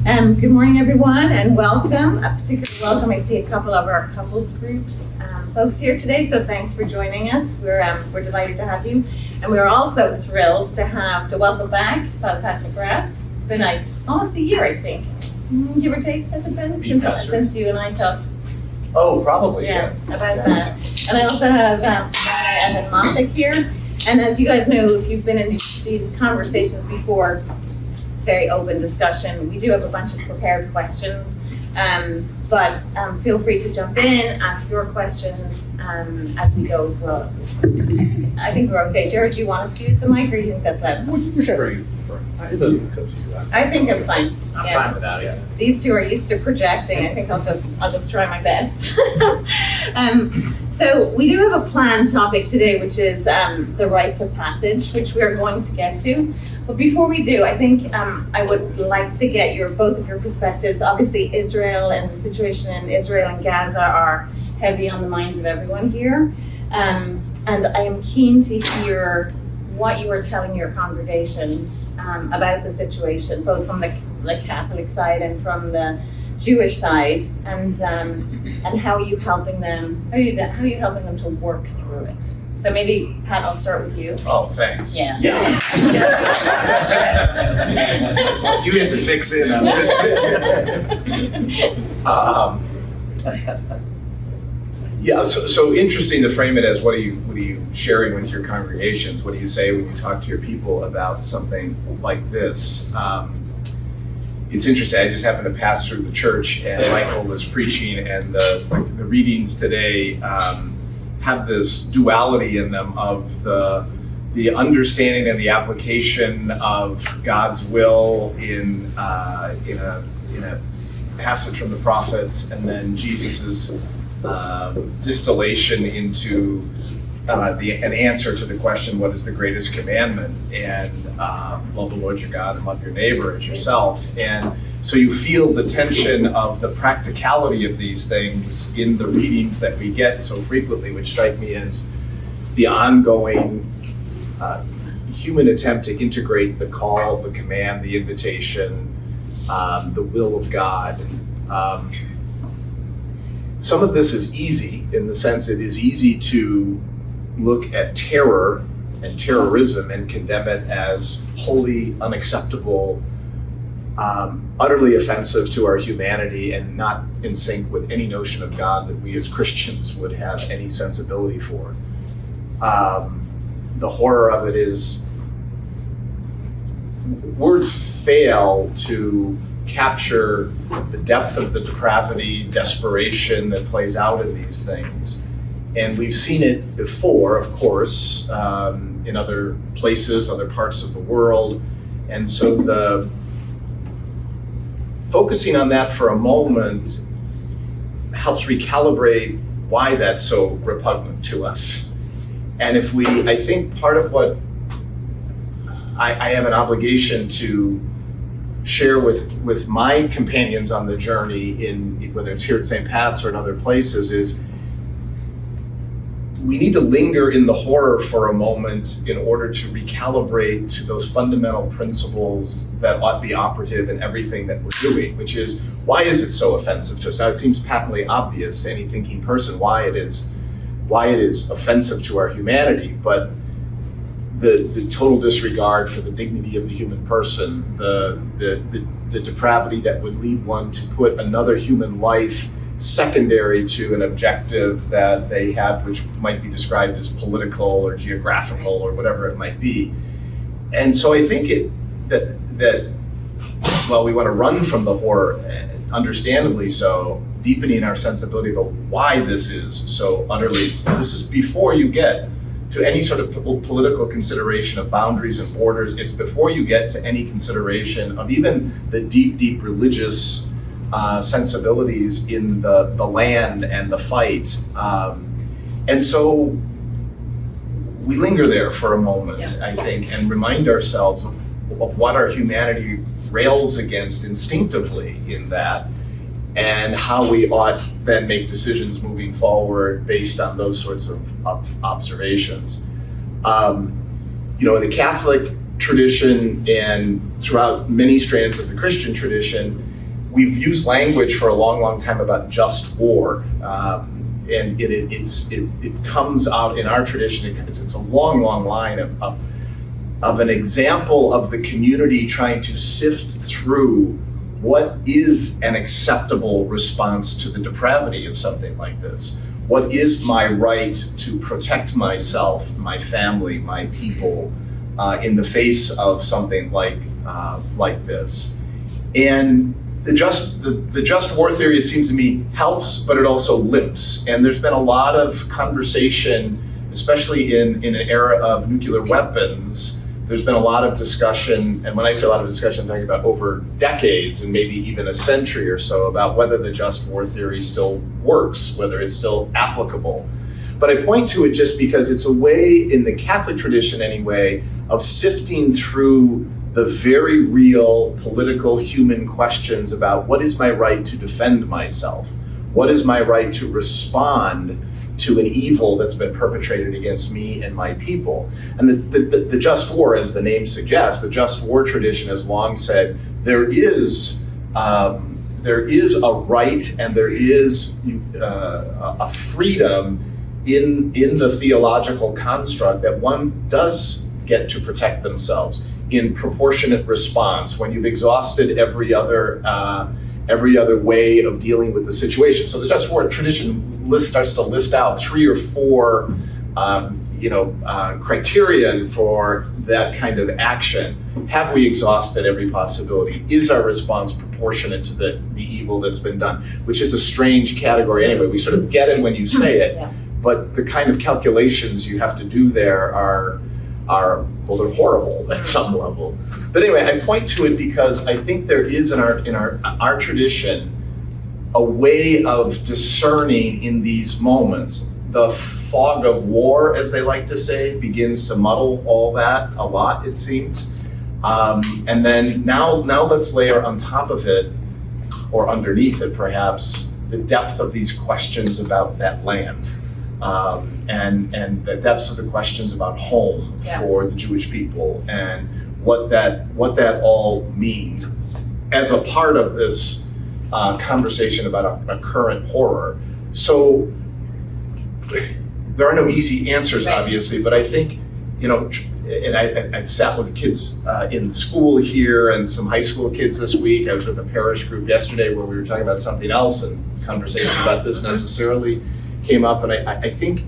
Good morning, everyone, and welcome. A particular welcome. I see a couple of our couples groups folks here today, so thanks for joining us. We're delighted to have you, and we're also thrilled to welcome back McGrath. It's been almost a year, I think, give or take, has it been? Since you and I talked. Oh, probably, yeah. About that. And I also have Moffic here, and as you guys know, if you've been in these conversations before, very open discussion. We do have a bunch of prepared questions, but feel free to jump in, ask your questions as we go as well. I think we're okay. Jared, do you want us to use the mic, or do you think that's loud? Whichever you prefer. It doesn't come to you. I think I'm fine. I'm fine with that. Yeah. These two are used to projecting. I think I'll just try my best. So we do have a planned topic today, which is the rites of passage, which we are going to get to. But before we do, I think I would like to get both of your perspectives. Obviously, Israel and the situation in Israel and Gaza are heavy on the minds of everyone here. And I am keen to hear what you are telling your congregations about the situation, both from the Catholic side and from the Jewish side, and how are you helping them? How are you helping them to work through it? So maybe, Pat, I'll start with you. Oh, thanks. Yeah. Yes. You had to fix it on this. So interesting to frame it as what are you sharing with your congregations? What do you say when you talk to your people about something like this? It's interesting. I just happened to pass through the church, and Michael was preaching, and the readings today have this duality in them of the understanding and the application of God's will in a passage from the prophets, and then Jesus's distillation into an answer to the question, what is the greatest commandment? And love the Lord your God and love your neighbor as yourself. And so you feel the tension of the practicality of these things in the readings that we get so frequently, which strike me as the ongoing human attempt to integrate the call, the command, the invitation, the will of God. Some of this is easy in the sense it is easy to look at terror and terrorism and condemn it as wholly unacceptable, utterly offensive to our humanity, and not in sync with any notion of God that we as Christians would have any sensibility for. The horror of it is words fail to capture the depth of the depravity, desperation that plays out in these things. And we've seen it before, of course, in other places, other parts of the world. And so focusing on that for a moment helps recalibrate why that's so repugnant to us. And I think part of what I have an obligation to share with my companions on the journey, whether it's here at St. Pat's or in other places, is we need to linger in the horror for a moment in order to recalibrate to those fundamental principles that ought to be operative in everything that we're doing, which is, why is it so offensive to us? Now, it seems patently obvious to any thinking person why it is offensive to our humanity, but the total disregard for the dignity of the human person, the depravity that would lead one to put another human life secondary to an objective that they have, which might be described as political or geographical or whatever it might be. And so I think that while we want to run from the horror, understandably so, deepening our sensibility of why this is so utterly, this is before you get to any sort of political consideration of boundaries and borders. It's before you get to any consideration of even the deep religious sensibilities in the land and the fight. And so we linger there for a moment, I think, and remind ourselves of what our humanity rails against instinctively in that, and how we ought then make decisions moving forward based on those sorts of observations. In the Catholic tradition and throughout many strands of the Christian tradition, we've used language for a long, long time about just war. And it comes out in our tradition, it's a long, long line of an example of the community trying to sift through what is an acceptable response to the depravity of something like this. What is my right to protect myself, my family, my people, in the face of something like this? And the just war theory, it seems to me, helps, but it also limps. And there's been a lot of conversation, especially in an era of nuclear weapons. There's been a lot of discussion, and when I say a lot of discussion, I'm talking about over decades and maybe even a century or so, about whether the just war theory still works, whether it's still applicable. But I point to it just because it's a way, in the Catholic tradition anyway, of sifting through the very real political human questions about what is my right to defend myself? What is my right to respond to an evil that's been perpetrated against me and my people? And the just war, as the name suggests, the just war tradition has long said there is a right and there is a freedom in the theological construct that one does get to protect themselves in proportionate response when you've exhausted every other way of dealing with the situation. So the just war tradition starts to list out 3 or 4 criterion for that kind of action. Have we exhausted every possibility? Is our response proportionate to the evil that's been done? Which is a strange category anyway. We sort of get it when you say it, yeah. But the kind of calculations you have to do there are well, they're horrible at some level. But anyway, I point to it because I think there is in our tradition a way of discerning in these moments. The fog of war, as they like to say, begins to muddle all that a lot, it seems. And then now let's layer on top of it, or underneath it perhaps, the depth of these questions about that land. And the depths of the questions about home for the Jewish people, and what that all means as a part of this conversation about a current horror. So there are no easy answers, obviously, but I think, and I've sat with kids in school here and some high school kids this week. I was with a parish group yesterday where we were talking about something else, and conversations about this necessarily came up. And I think,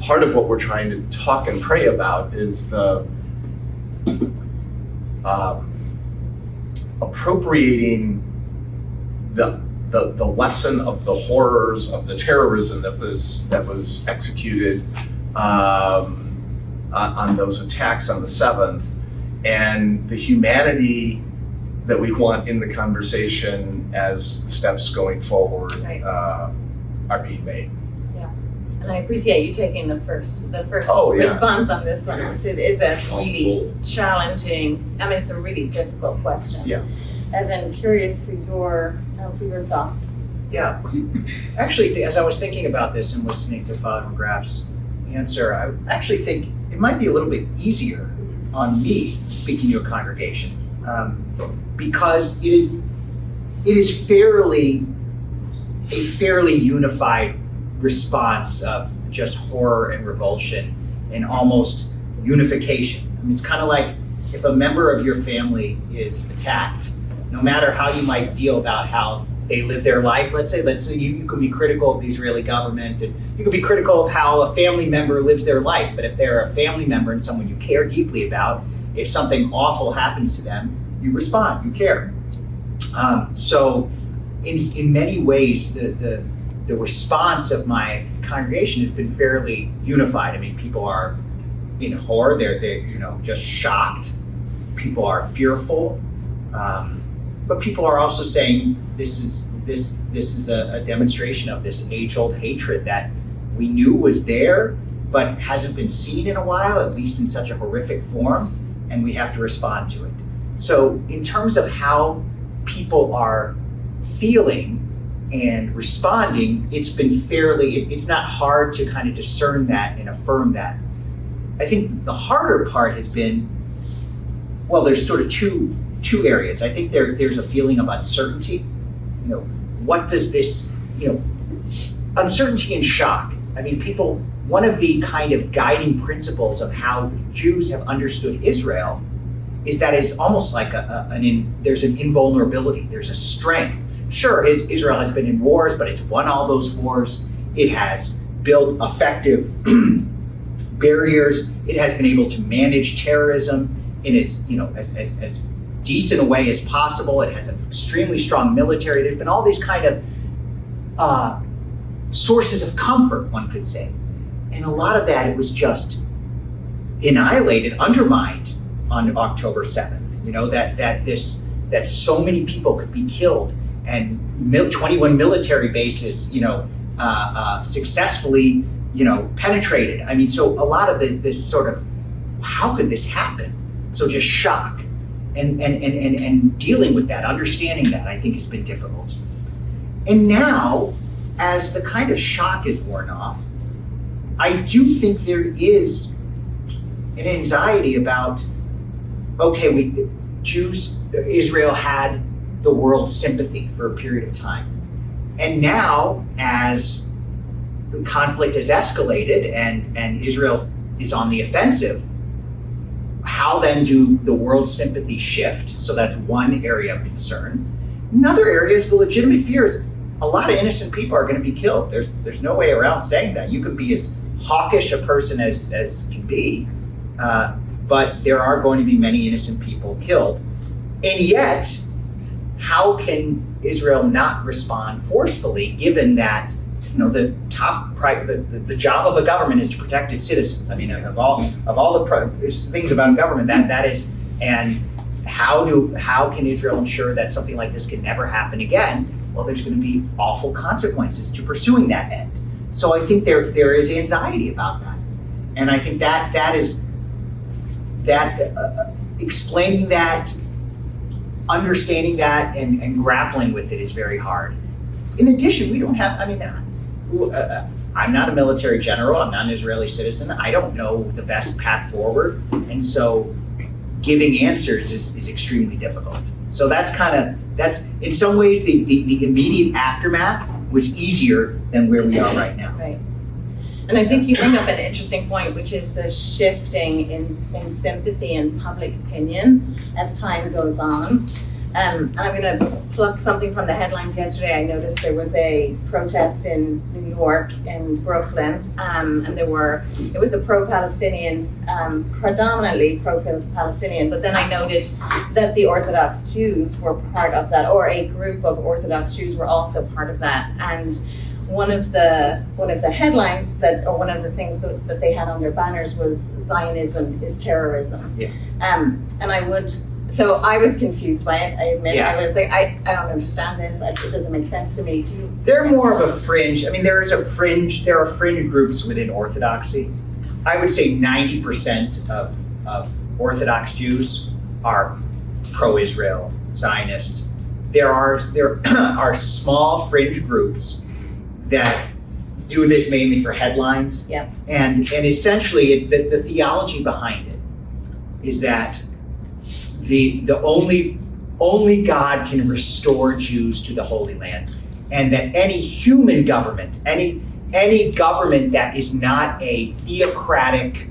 part of what we're trying to talk and pray about is the appropriating the lesson of the horrors of the terrorism that was executed on those attacks on the 7th, and the humanity that we want in the conversation as the steps going forward are being made. Yeah, and I appreciate you taking the first Oh, yeah. response on this one. It is a really challenging. I mean, it's a really difficult question. Yeah. Evan, curious for your thoughts. Yeah, actually, as I was thinking about this and listening to Father McGrath's answer, I actually think it might be a little bit easier on me speaking to a congregation, because it is a fairly unified response of just horror and revulsion and almost unification. I mean, it's kind of like if a member of your family is attacked, no matter how you might feel about how they live their life, let's say you can be critical of the Israeli government, and you can be critical of how a family member lives their life, but if they're a family member and someone you care deeply about, if something awful happens to them, you respond, you care. So in many ways, the response of my congregation has been fairly unified. I mean, people are in horror, they're just shocked. People are fearful, but people are also saying this is a demonstration of this age-old hatred that we knew was there, but hasn't been seen in a while, at least in such a horrific form, and we have to respond to it. So in terms of how people are feeling and responding, it's been it's not hard to kind of discern that and affirm that. I think the harder part has been, well, there's sort of two areas. I think there's a feeling of uncertainty. You know, what does this, uncertainty and shock. I mean, one of the kind of guiding principles of how Jews have understood Israel is that it's almost like there's an invulnerability, there's a strength. Sure, Israel has been in wars, but it's won all those wars. It has built effective barriers. It has been able to manage terrorism in as decent a way as possible. It has an extremely strong military. There's been all these kind of sources of comfort, one could say. And a lot of that, it was just annihilated, undermined on October 7th. You know, that so many people could be killed and 21 military bases, successfully, penetrated. I mean, so a lot of this sort of, how could this happen? So just shock and dealing with that, understanding that, I think has been difficult. And now, as the kind of shock is worn off, I do think there is an anxiety about, okay, Israel had the world's sympathy for a period of time. And now, as the conflict has escalated and Israel is on the offensive, how then do the world's sympathy shift? So that's one area of concern. Another area is the legitimate fears. A lot of innocent people are going to be killed. There's no way around saying that. You could be as hawkish a person as can be, but there are going to be many innocent people killed. And yet, how can Israel not respond forcefully, given that the job of a government is to protect its citizens? I mean, of all the things about government, that is, and how can Israel ensure that something like this can never happen again? Well, there's going to be awful consequences to pursuing that end. So I think there is anxiety about that, and I think that explaining that, understanding that, and grappling with it is very hard. In addition, we don't have. I mean, I'm not a military general. I'm not an Israeli citizen. I don't know the best path forward, and so giving answers is extremely difficult. So that's in some ways the immediate aftermath was easier than where we are right now. Right. And I think you bring up an interesting point, which is the shifting in sympathy and public opinion as time goes on. And I'm going to pluck something from the headlines yesterday. I noticed there was a protest in New York, in Brooklyn, and it was a pro-Palestinian, predominantly pro-Palestinian, but then I noted that the Orthodox Jews were part of that, or a group of Orthodox Jews were also part of that. And one of the headlines one of the things that they had on their banners was Zionism is terrorism. Yeah. So I was confused by it, I admit. Yeah. I was like, I don't understand this. It doesn't make sense to me. They're more of a fringe. I mean, there are fringe groups within Orthodoxy. I would say 90% of Orthodox Jews are pro-Israel, Zionist. There are small fringe groups that do this mainly for headlines. Yeah. And essentially, the theology behind it is that the only God can restore Jews to the Holy Land, and that any human government, any government that is not a theocratic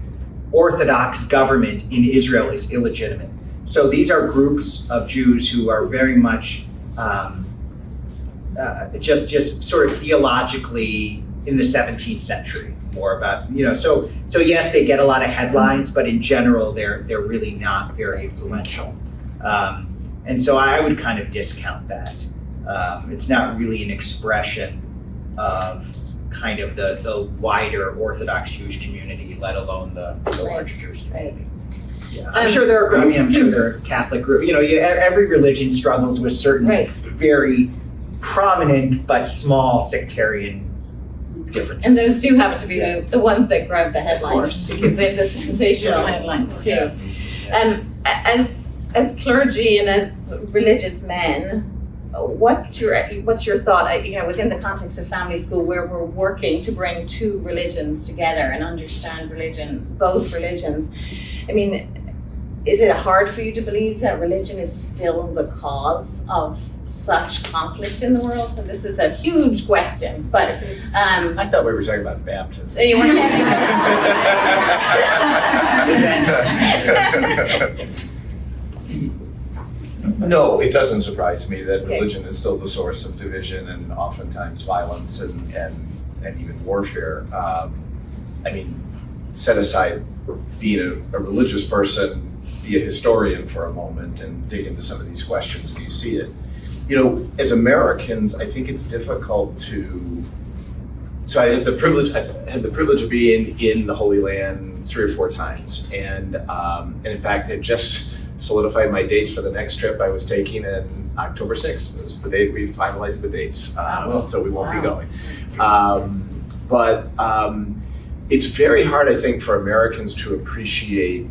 Orthodox government in Israel is illegitimate. So these are groups of Jews who are very much just sort of theologically in the 17th century, more about, so yes, they get a lot of headlines, but in general, they're really not very influential. And so I would kind of discount that. It's not really an expression of kind of the wider Orthodox Jewish community, let alone the large Jewish community. Yeah. I'm sure there are Catholic groups. Every religion struggles with certain very prominent but small sectarian differences. And those do happen to be the ones that grab the headlines, because they're the sensational headlines too. As clergy and as religious men, what's your thought, within the context of family school, where we're working to bring two religions together and understand both religions? I mean, is it hard for you to believe that religion is still the cause of such conflict in the world? So this is a huge question, but I thought we were talking about baptism. you want No, it doesn't surprise me that religion is still the source of division and oftentimes violence and even warfare. I mean, set aside being a religious person, be a historian for a moment and dig into some of these questions and you see it. As Americans, I think it's difficult to. So I had the privilege of being in the Holy Land 3 or 4 times, and in fact had just solidified my dates for the next trip I was taking in October 6th. It was the day we finalized the dates, so we won't be going. But it's very hard, I think, for Americans to appreciate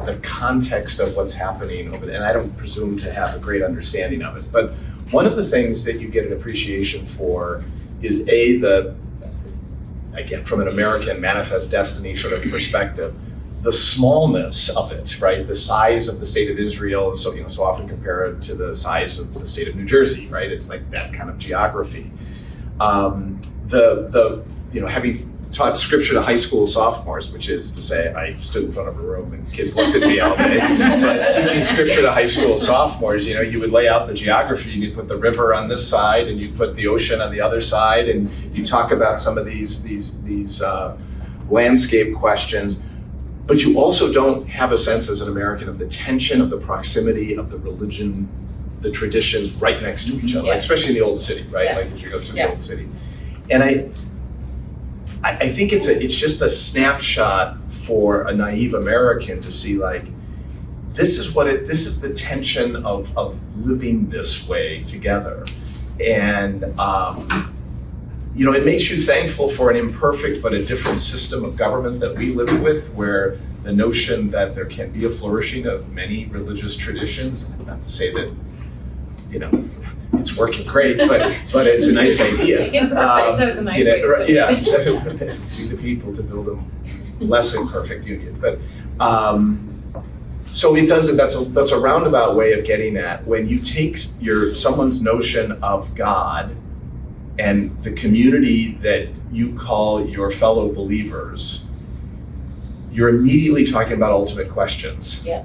the context of what's happening over there, and I don't presume to have a great understanding of it. But one of the things that you get an appreciation for is again, from an American manifest destiny sort of perspective, the smallness of it, right? The size of the state of Israel, so often compare it to the size of the state of New Jersey, right? It's like that kind of geography. Having taught scripture to high school sophomores, which is to say I stood in front of a room and kids looked at me all day. But teaching scripture to high school sophomores, you would lay out the geography and you'd put the river on this side and you'd put the ocean on the other side and you talk about some of these landscape questions. But you also don't have a sense as an American of the tension, of the proximity, of the religion, the traditions right next to each other, especially in the old city, right? Like as you go through the old city. And I think it's just a snapshot for a naive American to see this is the tension of living this way together. And it makes you thankful for an imperfect but a different system of government that we live with, where the notion that there can be a flourishing of many religious traditions, not to say that, it's working great, but it's a nice idea. That was a nice way. So be the people to build a less imperfect union. But so it doesn't. That's a roundabout way of getting at when you take someone's notion of God and the community that you call your fellow believers, you're immediately talking about ultimate questions. Yeah.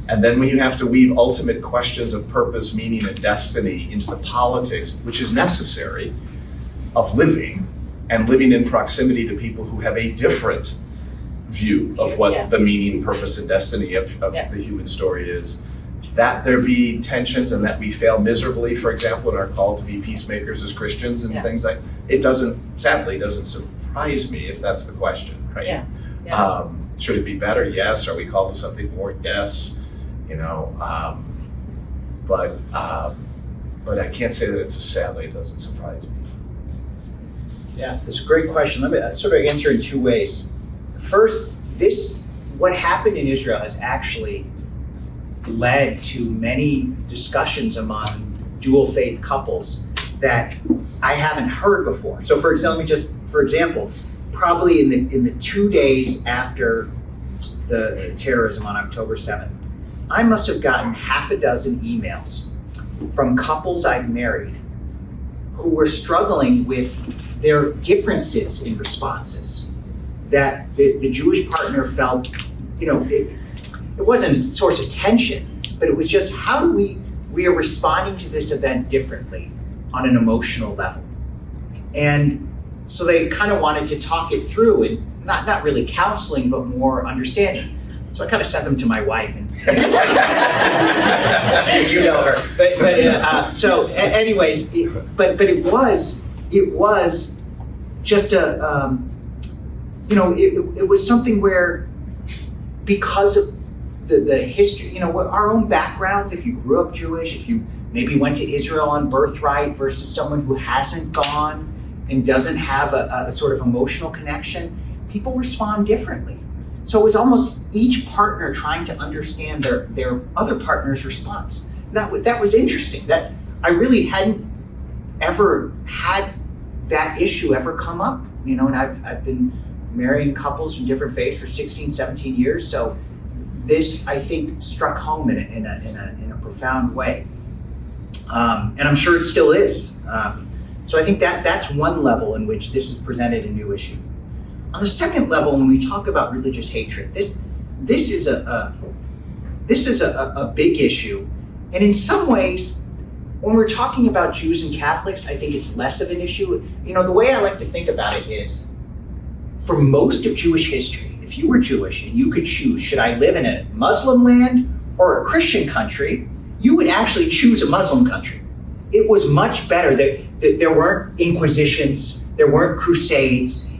And then when you have to weave ultimate questions of purpose, meaning, and destiny into the politics, which is necessary, of living, and living in proximity to people who have a different view of what the meaning, purpose, and destiny of the human story is, that there be tensions and that we fail miserably, for example, in our call to be peacemakers as Christians and things like it sadly doesn't surprise me if that's the question, right? Should it be better? Yes. Are we called to something more? Yes. But I can't say that sadly it doesn't surprise me. Yeah, that's a great question. Let me sort of answer in 2 ways. First, what happened in Israel has actually led to many discussions among dual faith couples that I haven't heard before. So for example, probably in the 2 days after the terrorism on October 7th, I must have gotten half a dozen emails from couples I've married who were struggling with their differences in responses. That the Jewish partner felt, it wasn't a source of tension, but it was just how do we are responding to this event differently on an emotional level. And so they kind of wanted to talk it through and not really counseling, but more understanding. So I kind of sent them to my wife, and you know her. But it was just it was something where, because of the history, our own backgrounds. If you grew up Jewish, if you maybe went to Israel on birthright versus someone who hasn't gone and doesn't have a sort of emotional connection, people respond differently. So it was almost each partner trying to understand their other partner's response. That was interesting. That I really hadn't ever had that issue ever come up, and I've been marrying couples from different faiths for 16, 17 years, so this, I think, struck home in a profound way. And I'm sure it still is. So I think that's one level in which this is presented a new issue. On the second level, when we talk about religious hatred, this is a big issue. And in some ways, when we're talking about Jews and Catholics, I think it's less of an issue. The way I like to think about it is, for most of Jewish history, if you were Jewish and you could choose, should I live in a Muslim land or a Christian country, you would actually choose a Muslim country. It was much better. There weren't inquisitions, there weren't crusades.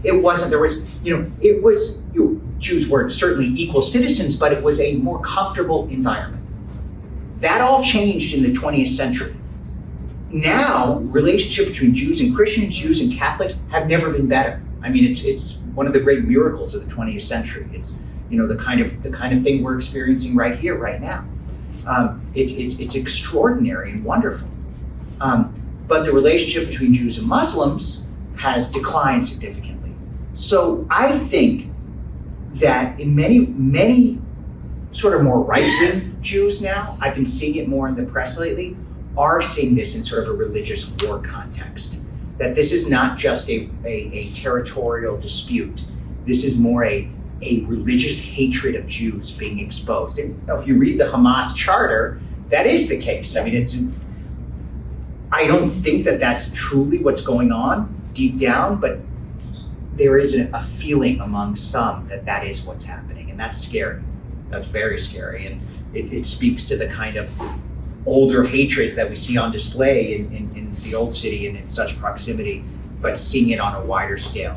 Jews were certainly equal citizens, but it was a more comfortable environment. That all changed in the 20th century. Now, relationship between Jews and Christians, Jews and Catholics have never been better. It's one of the great miracles of the 20th century. It's the kind of thing we're experiencing right here, right now. It's extraordinary and wonderful. But the relationship between Jews and Muslims has declined significantly. So I think that in many sort of more right-wing Jews now, I've been seeing it more in the press lately, are seeing this in sort of a religious war context. That this is not just a territorial dispute. This is more a religious hatred of Jews being exposed. And if you read the Hamas charter, that is the case. I don't think that that's truly what's going on deep down, but there is a feeling among some that is what's happening, and that's scary. That's very scary, and it speaks to the kind of older hatreds that we see on display in the old city and in such proximity, but seeing it on a wider scale.